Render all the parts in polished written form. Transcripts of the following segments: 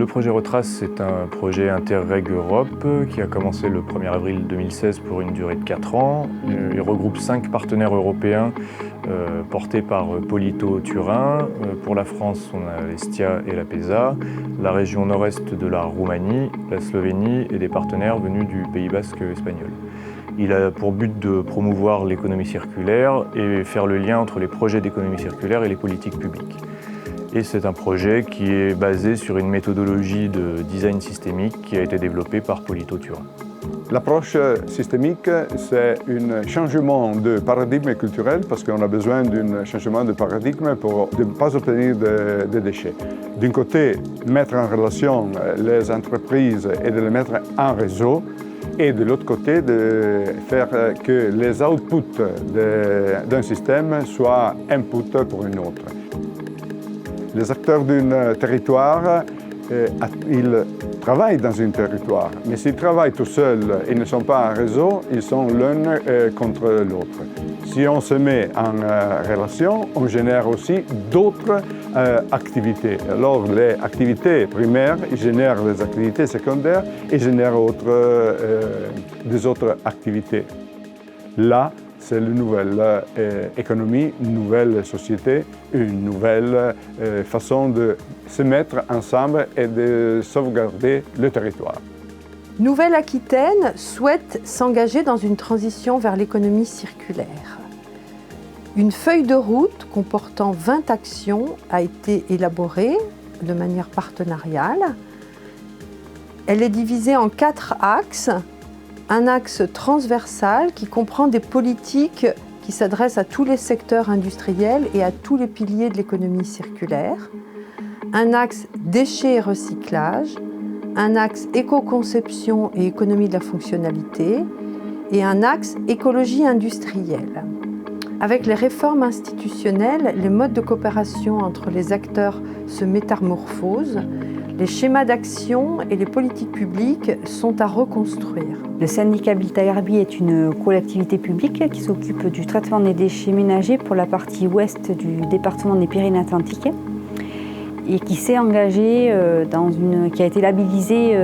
projet Retrace, c'est un projet Interreg Europe qui a commencé le 1er avril 2016 pour une durée de 4 ans. Il regroupe 5 partenaires européens portés par Polito Turin. Pour la France, on a l'Estia et la PESA, la région nord-est de la Roumanie, la Slovénie et des partenaires venus du Pays basque espagnol. Il a pour but de promouvoir l'économie circulaire et faire le lien entre les projets d'économie circulaire et les politiques publiques. Et c'est un projet qui est basé sur une méthodologie de design systémique qui a été développée par Polito Turin. L'approche systémique, c'est un changement de paradigme culturel parce qu'on a besoin d'un changement de paradigme pour ne pas obtenir de déchets. D'un côté, mettre en relation les entreprises et de les mettre en réseau, et de l'autre côté, de faire que les outputs d'un système soient inputs pour un autre. Les acteurs d'un territoire, ils travaillent dans un territoire, mais s'ils travaillent tout seuls et ne sont pas en réseau, ils sont l'un contre l'autre. Si on se met en relation, on génère aussi d'autres activités. Alors les activités primaires génèrent les activités secondaires et génèrent des autres activités. Là, c'est une nouvelle économie, une nouvelle société, une nouvelle façon de se mettre ensemble et de sauvegarder le territoire. Nouvelle-Aquitaine souhaite s'engager dans une transition vers l'économie circulaire. Une feuille de route comportant 20 actions a été élaborée de manière partenariale. Elle est divisée en 4 axes. Un axe transversal qui comprend des politiques qui s'adressent à tous les secteurs industriels et à tous les piliers de l'économie circulaire. Un axe déchets et recyclage, un axe éco-conception et économie de la fonctionnalité et un axe écologie industrielle. Avec les réformes institutionnelles, les modes de coopération entre les acteurs se métamorphosent. Les schémas d'action et les politiques publiques sont à reconstruire. Le syndicat Habitat Herbiers est une collectivité publique qui s'occupe du traitement des déchets ménagers pour la partie ouest du département des Pyrénées-Atlantiques et qui s'est engagé qui a été labellisé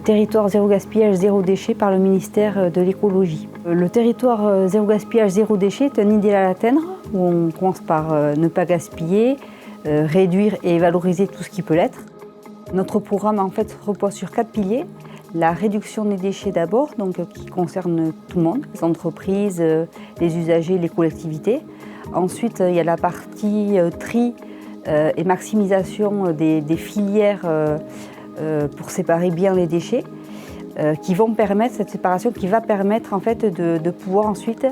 territoire zéro gaspillage, zéro déchet par le ministère de l'écologie. Le territoire zéro gaspillage, zéro déchet est un idéal à atteindre où on commence par ne pas gaspiller, réduire et valoriser tout ce qui peut l'être. Notre programme en fait repose sur 4 piliers. La réduction des déchets d'abord, qui concerne tout le monde, les entreprises, les usagers, les collectivités. Ensuite, il y a la partie tri et maximisation des filières pour séparer bien les déchets, cette séparation qui va permettre en fait de pouvoir ensuite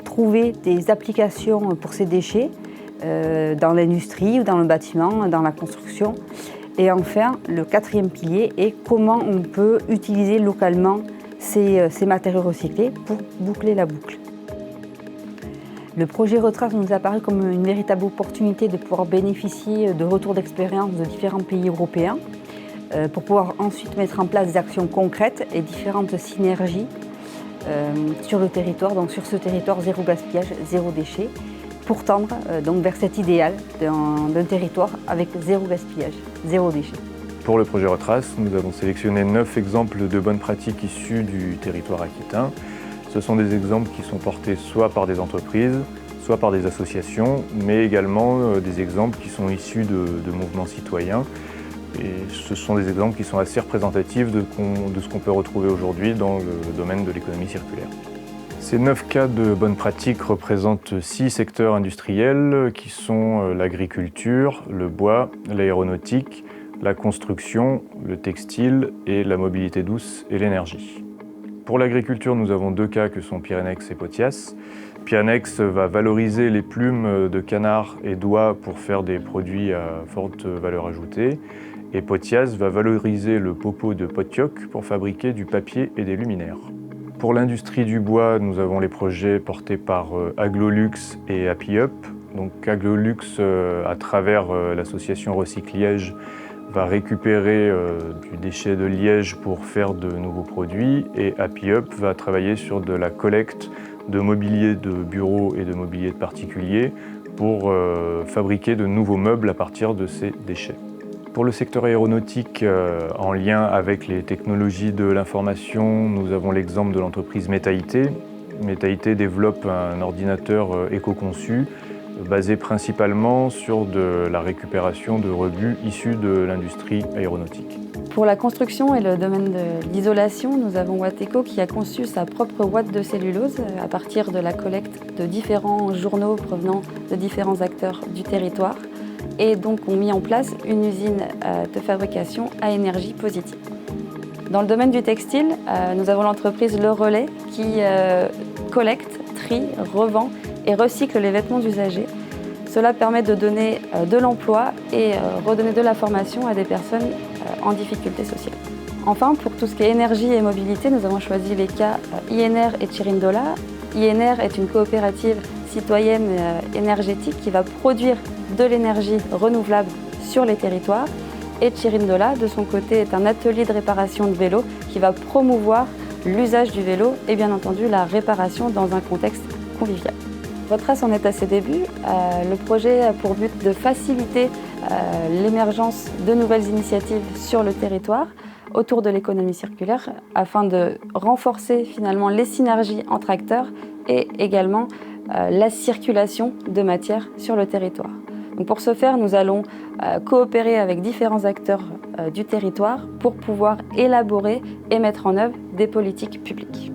trouver des applications pour ces déchets dans l'industrie ou dans le bâtiment, dans la construction. Et enfin, le 4e pilier est comment on peut utiliser localement ces matériaux recyclés pour boucler la boucle. Le projet Retrace nous a paru comme une véritable opportunité de pouvoir bénéficier de retours d'expérience de différents pays européens pour pouvoir ensuite mettre en place des actions concrètes et différentes synergies sur le territoire, donc sur ce territoire zéro gaspillage, zéro déchet, pour tendre vers cet idéal d'un territoire avec zéro gaspillage, zéro déchet. Pour le projet Retrace, nous avons sélectionné 9 exemples de bonnes pratiques issues du territoire aquitain. Ce sont des exemples qui sont portés soit par des entreprises, soit par des associations, mais également des exemples qui sont issus de mouvements citoyens. Et ce sont des exemples qui sont assez représentatifs de ce qu'on peut retrouver aujourd'hui dans le domaine de l'économie circulaire. Ces 9 cas de bonnes pratiques représentent 6 secteurs industriels qui sont l'agriculture, le bois, l'aéronautique, la construction, le textile et la mobilité douce et l'énergie. Pour l'agriculture, nous avons 2 cas que sont Pyrenex et Potias. Pyrenex va valoriser les plumes de canard et d'oie pour faire des produits à forte valeur ajoutée. Et Potias va valoriser le popeau de potioc pour fabriquer du papier et des luminaires. Pour l'industrie du bois, nous avons les projets portés par Aglolux et Happy-Up. Donc Aglolux, à travers l'association Recycliège, va récupérer du déchet de liège pour faire de nouveaux produits et Happy-Up va travailler sur de la collecte de mobilier de bureaux et de mobilier de particuliers pour fabriquer de nouveaux meubles à partir de ces déchets. Pour le secteur aéronautique, en lien avec les technologies de l'information, nous avons l'exemple de l'entreprise Meta-IT. Meta-IT développe un ordinateur éco-conçu basé principalement sur de la récupération de rebuts issus de l'industrie aéronautique. Pour la construction et le domaine de l'isolation, nous avons Watteco qui a conçu sa propre ouate de cellulose à partir de la collecte de différents journaux provenant de différents acteurs du territoire et donc ont mis en place une usine de fabrication à énergie positive. Dans le domaine du textile, nous avons l'entreprise Le Relais qui collecte, trie, revend et recycle les vêtements usagés. Cela permet de donner de l'emploi et redonner de la formation à des personnes en difficulté sociale. Enfin, pour tout ce qui est énergie et mobilité, nous avons choisi les cas INR et Chirindola. INR est une coopérative citoyenne énergétique qui va produire de l'énergie renouvelable sur les territoires. Et Chirindola, de son côté, est un atelier de réparation de vélos qui va promouvoir l'usage du vélo et bien entendu la réparation dans un contexte convivial. Retrace en est à ses débuts. Le projet a pour but de faciliter l'émergence de nouvelles initiatives sur le territoire autour de l'économie circulaire afin de renforcer finalement les synergies entre acteurs et également la circulation de matières sur le territoire. Donc pour ce faire, nous allons coopérer avec différents acteurs du territoire pour pouvoir élaborer et mettre en œuvre des politiques publiques.